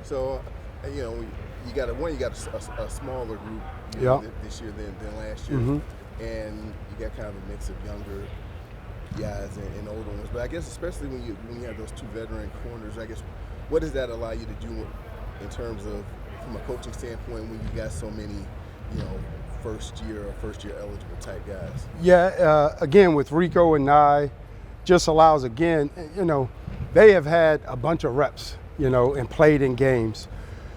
So, you know, you got a smaller group this year than last year, and you got kind of a mix of younger guys and older ones. But I guess especially when you have those two veteran corners, I guess what does that allow you to do in terms of from a coaching standpoint when you got so many, you know, first year eligible type guys? Yeah, again with Rico and Nye, just allows again, you know, they have had a bunch of reps, you know, and played in games.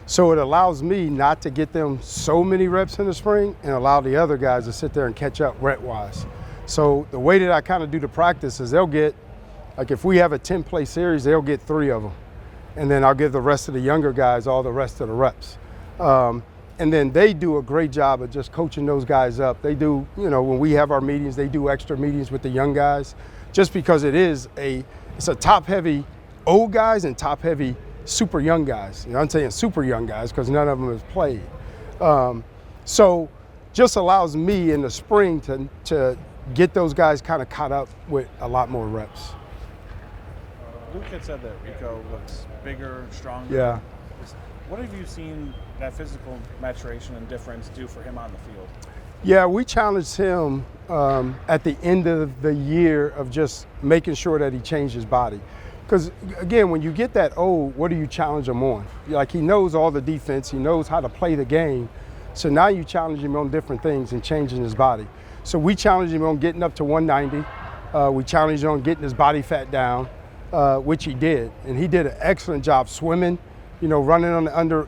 So it allows me not to get them so many reps in the spring and allow the other guys to sit there and catch up rep-wise. So the way that I kind of do the practice is they'll get, like if we have a 10-play series, they'll get 3 of them. And then I'll give the rest of the younger guys all the rest of the reps. And then they do a great job of just coaching those guys up. They do, you know, when we have our meetings, they do extra meetings with the young guys just because it's a top-heavy old guys and top-heavy super young guys. You know, I'm saying super young guys because none of them has played. So just allows me in the spring to get those guys kind of caught up with a lot more reps. Luke had said that Rico looks bigger, stronger. Yeah. What have you seen that physical maturation and difference do for him on the field? Yeah, we challenged him at the end of the year of just making sure that he changed his body. Because, again, when you get that old, what do you challenge him on? Like, he knows all the defense. He knows how to play the game. So now you challenge him on different things and changing his body. So we challenged him on getting up to 190. We challenged him on getting his body fat down, which he did. And he did an excellent job swimming, you know, running on the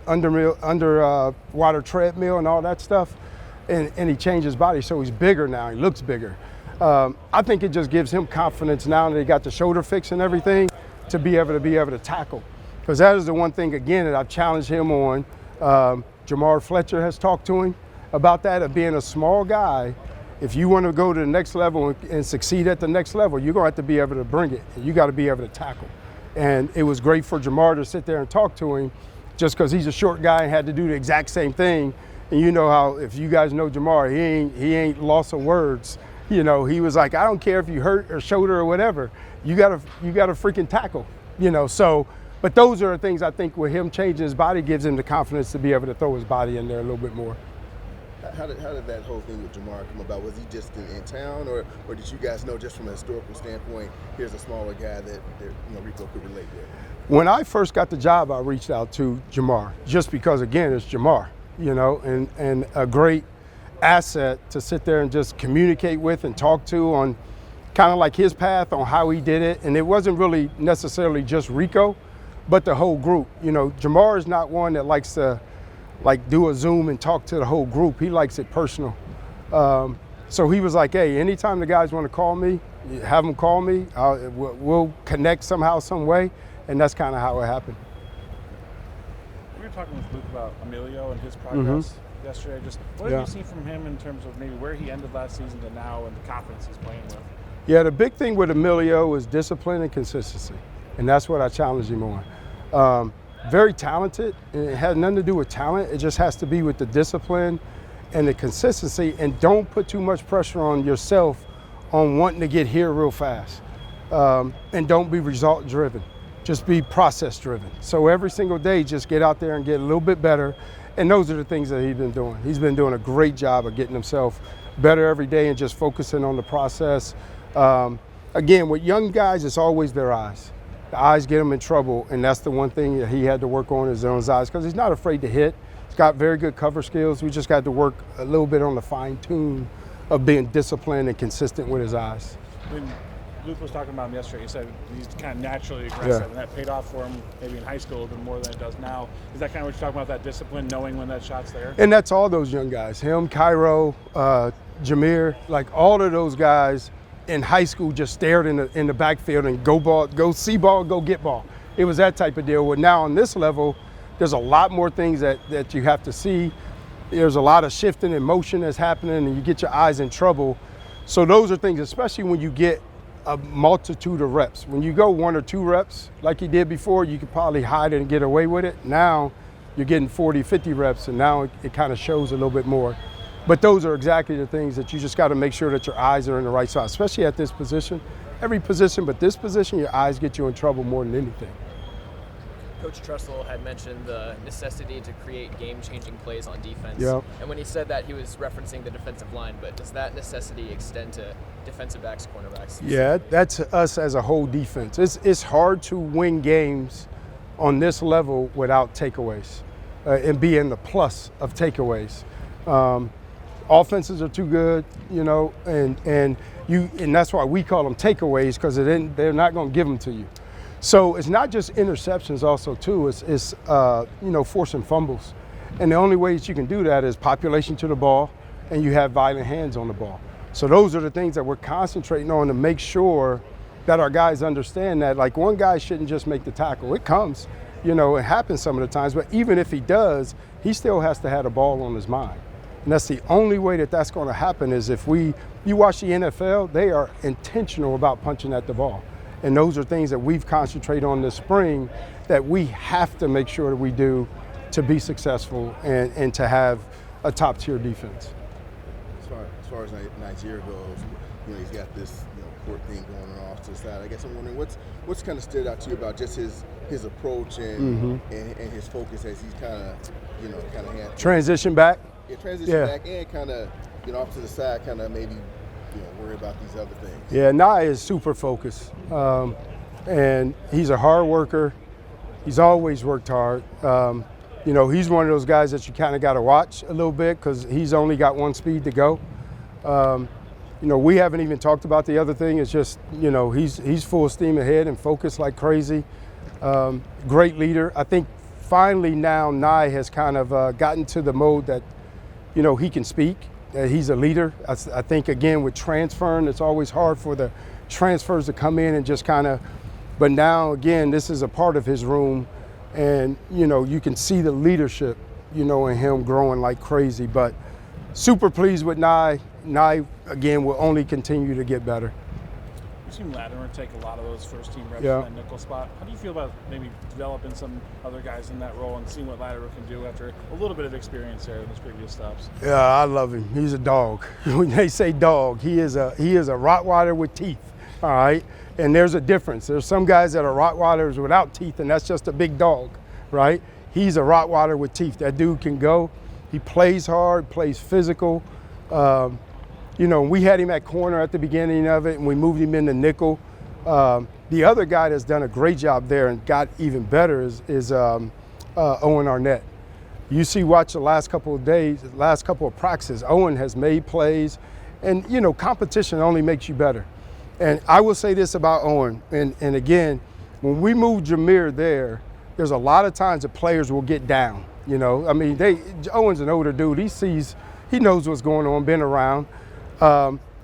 underwater treadmill and all that stuff. And he changed his body, so he's bigger now. He looks bigger. I think it just gives him confidence now that he got the shoulder fix and everything to be able to tackle. Because that is the one thing, again, that I've challenged him on. Jamar Fletcher has talked to him about that, of being a small guy. If you want to go to the next level and succeed at the next level, you're going to have to be able to bring it. And you got to be able to tackle. And it was great for Jamar to sit there and talk to him just because he's a short guy and had to do the exact same thing. And you know how, if you guys know Jamar, he ain't lost of words. You know, he was like, I don't care if you hurt or shoulder or whatever. You gotta freaking tackle. You know, so, but those are the things I think with him changing his body gives him the confidence to be able to throw his body in there a little bit more. How did that whole thing with Jamar come about? Was he just in town, or did you guys know just from a historical standpoint, here's a smaller guy that you know, Rico could relate with? When I first got the job, I reached out to Jamar just because, again, it's Jamar, you know, and a great asset to sit there and just communicate with and talk to on kind of like his path on how he did it. And it wasn't really necessarily just Rico, but the whole group. You know, Jamar is not one that likes to do a Zoom and talk to the whole group. He likes it personal. So he was like, hey, anytime the guys want to call me, have them call me. We'll connect somehow, some way. And that's kind of how it happened. We were talking with Luke about Emilio and his progress yesterday. Just what have you seen from him in terms of maybe where he ended last season to now and the confidence he's playing with? Yeah, the big thing with Emilio is discipline and consistency. And that's what I challenged him on. Very talented, and it had nothing to do with talent. It just has to be with the discipline and the consistency, and don't put too much pressure on yourself on wanting to get here real fast. And don't be result driven, just be process driven. So every single day, just get out there and get a little bit better. And those are the things that he's been doing. He's been doing a great job of getting himself better every day and just focusing on the process. Again, with young guys, it's always their eyes. The eyes get him in trouble, and that's the one thing that he had to work on is on his eyes, because he's not afraid to hit. He's got very good cover skills. We just got to work a little bit on the fine tune of being disciplined and consistent with his eyes. When Luke was talking about him yesterday, he said he's kind of naturally aggressive, and that paid off for him maybe in high school a little bit more than it does now. Is that kind of what you're talking about, that discipline, knowing when that shot's there? And that's all those young guys, him, Cairo, Jameer, like all of those guys in high school just stared in the backfield and go see ball, go get ball. It was that type of deal. Well, now on this level, there's a lot more things that you have to see. There's a lot of shifting and motion that's happening, and you get your eyes in trouble. So those are things, especially when you get a multitude of reps. When you go 1 or 2 reps, like you did before, you could probably hide it and get away with it. Now you're getting 40, 50 reps, and now it kind of shows a little bit more. But those are exactly the things that you just got to make sure that your eyes are in the right spot, especially at this position. Every position, but this position, your eyes get you in trouble more than anything. Coach Trussell had mentioned the necessity to create game-changing plays on defense. Yep. And when he said that, he was referencing the defensive line, but does that necessity extend to defensive backs, cornerbacks? Yeah, that's us as a whole defense. It's hard to win games on this level without takeaways and be in the plus of takeaways. Offenses are too good, and that's why we call them takeaways, because they're not going to give them to you. So it's not just interceptions also too, it's forcing fumbles. And the only way that you can do that is population to the ball and you have violent hands on the ball. So those are the things that we're concentrating on to make sure that our guys understand that, like, one guy shouldn't just make the tackle. It comes, it happens some of the times, but even if he does, he still has to have the ball on his mind. And that's the only way that that's going to happen is if you watch the NFL, they are intentional about punching at the ball. And those are things that we've concentrated on this spring that we have to make sure that we do to be successful and to have a top-tier defense. As far as Nigeria goes, he's got this court thing going on off to the side. I guess I'm wondering what's kind of stood out to you about just his approach and his focus as he's kind of had transition back. Yeah, transition back and kind of off to the side, kind of maybe worry about these other things. Yeah, Nye is super focused, and he's a hard worker. He's always worked hard. He's one of those guys that you kind of got to watch a little bit because he's only got one speed to go. We haven't even talked about the other thing. It's just, he's full steam ahead and focused like crazy. Great leader. I think finally now Nye has kind of gotten to the mode that, he can speak. He's a leader. I think, again, with transferring, it's always hard for the transfers to come in and just kind of, but now, again, this is a part of his room, and, you can see the leadership, in him growing like crazy. But super pleased with Nye. Nye, again, will only continue to get better. We've seen Latimer take a lot of those first-team reps Yeah. in that nickel spot. How do you feel about maybe developing some other guys in that role and seeing what Latimer can do after a little bit of experience there in his previous stops? Yeah, I love him. He's a dog. When they say dog, he is a Rottweiler with teeth, all right? And there's a difference. There's some guys that are Rottweilers without teeth, and that's just a big dog, right? He's a Rottweiler with teeth. That dude can go. He plays hard, plays physical. We had him at corner at the beginning of it, and we moved him into nickel. The other guy that's done a great job there and got even better is Owen Arnett. Watch the last couple of days, the last couple of practices. Owen has made plays, and competition only makes you better. And I will say this about Owen, and again, when we move Jameer there's a lot of times that players will get down. Owen's an older dude. He knows what's going on, been around.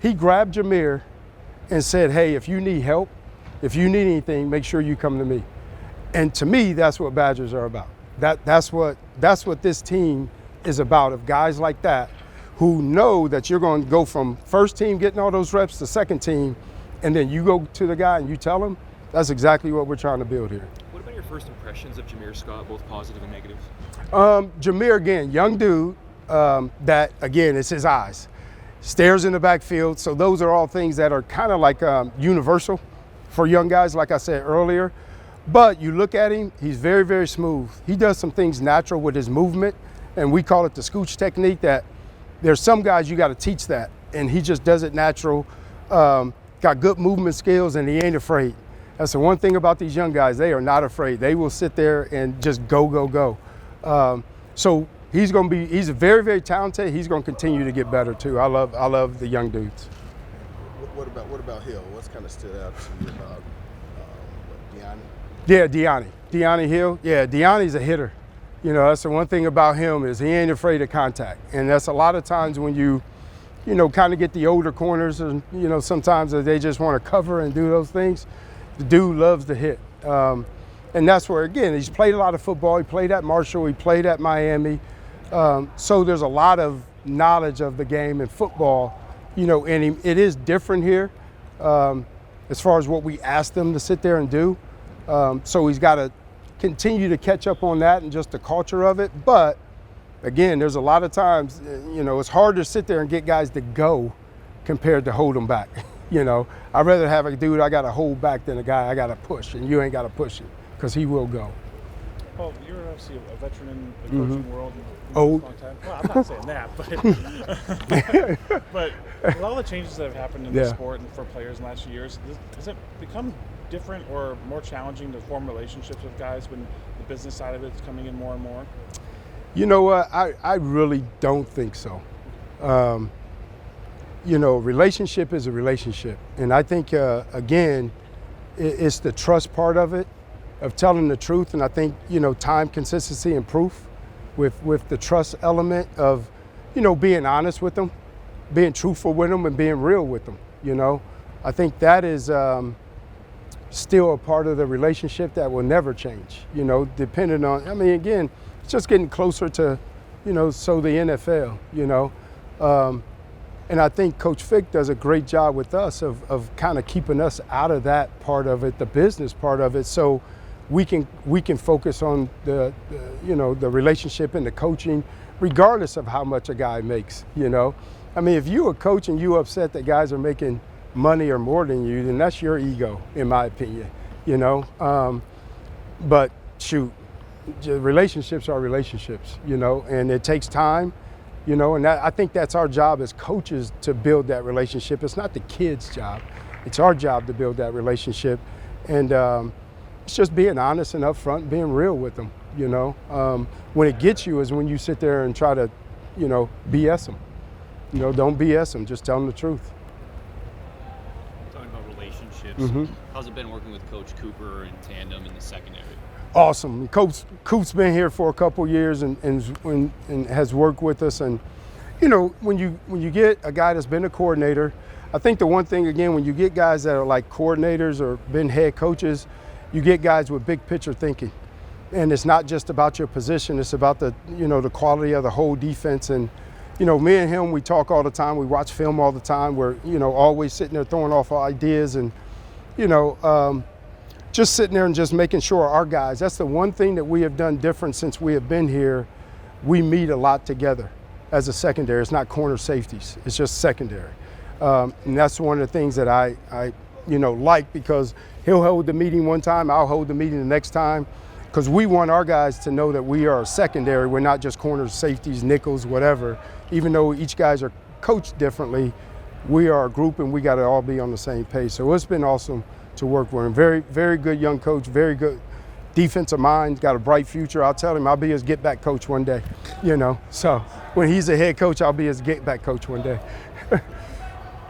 He grabbed Jameer and said, hey, if you need help, if you need anything, make sure you come to me. And to me, that's what Badgers are about. That's what this team is about, of guys like that who know that you're going to go from first team getting all those reps to second team, and then you go to the guy and you tell him. That's exactly what we're trying to build here. What about your first impressions of Jameer Scott, both positive and negative? Jameer, again, young dude, that, again, it's his eyes. Stares in the backfield. So those are all things that are kind of like universal for young guys, like I said earlier. But you look at him, he's very, very smooth. He does some things natural with his movement, and we call it the scooch technique, that there's some guys you got to teach that, and he just does it natural. Got good movement skills, and he ain't afraid. That's the one thing about these young guys. They are not afraid. They will sit there and just go, go, go. So he's very, very talented. He's going to continue to get better too. I love the young dudes. What about Hill? What's kind of stood out to you about Deani? Yeah, Deani Hill. Yeah, Deani's a hitter. That's the one thing about him is he ain't afraid of contact. And that's a lot of times when you kind of get the older corners, and sometimes they just want to cover and do those things. The dude loves to hit. And that's where, again, he's played a lot of football. He played at Marshall. He played at Miami. So there's a lot of knowledge of the game and football, and it is different here as far as what we asked them to sit there and do. So he's got to continue to catch up on that and just the culture of it. But, again, there's a lot of times, it's hard to sit there and get guys to go compared to hold them back. I'd rather have a dude I got to hold back than a guy I got to push, and you ain't got to push him because he will go. Well, you're obviously a veteran in the Mm-hmm. coaching world. Old. Long time. Well, I'm not saying that, but with all the changes that have happened in the Yeah. sport and for players in the last few years, has it become different or more challenging to form relationships with guys when the business side of it's coming in more and more? You know what? I really don't think so. Relationship is a relationship. And I think, again, it's the trust part of it, of telling the truth. And I think, time, consistency, and proof with the trust element of, being honest with them, being truthful with them, and being real with them, I think that is still a part of the relationship that will never change, depending on, again, it's just getting closer to, so the NFL, and I think Coach Fick does a great job with us of kind of keeping us out of that part of it, the business part of it, so we can focus on the relationship and the coaching, regardless of how much a guy makes. If you a coach and you upset that guys are making money or more than you, then that's your ego, in my opinion. But shoot, relationships are relationships, and it takes time. And I think that's our job as coaches, to build that relationship. It's not the kid's job. It's our job to build that relationship. And it's just being honest and upfront, being real with them, When it gets you is when you sit there and try to, BS them. Don't BS them, just tell them the truth. Talking about relationships, how's it been working with Coach Cooper in tandem in the secondary? Awesome. Coop's been here for a couple years and has worked with us. And when you get a guy that's been a coordinator, I think the one thing, again, when you get guys that are like coordinators or been head coaches, you get guys with big picture thinking. And it's not just about your position, it's about the quality of the whole defense. And me and him, we talk all the time, we watch film all the time, we're always sitting there throwing off ideas and just sitting there and just making sure our guys, that's the one thing that we have done different since we have been here. We meet a lot together as a secondary. It's not corner safeties, it's just secondary. And that's one of the things that I like, because he'll hold the meeting one time, I'll hold the meeting the next time, because we want our guys to know that we are a secondary. We're not just corners, safeties, nickels, whatever. Even though each guys are coached differently, we are a group and we got to all be on the same page. So it's been awesome to work with him. Very, very good young coach, very good defensive mind, got a bright future. I'll tell him I'll be his get-back coach one day, So when he's a head coach, I'll be his get-back coach one day.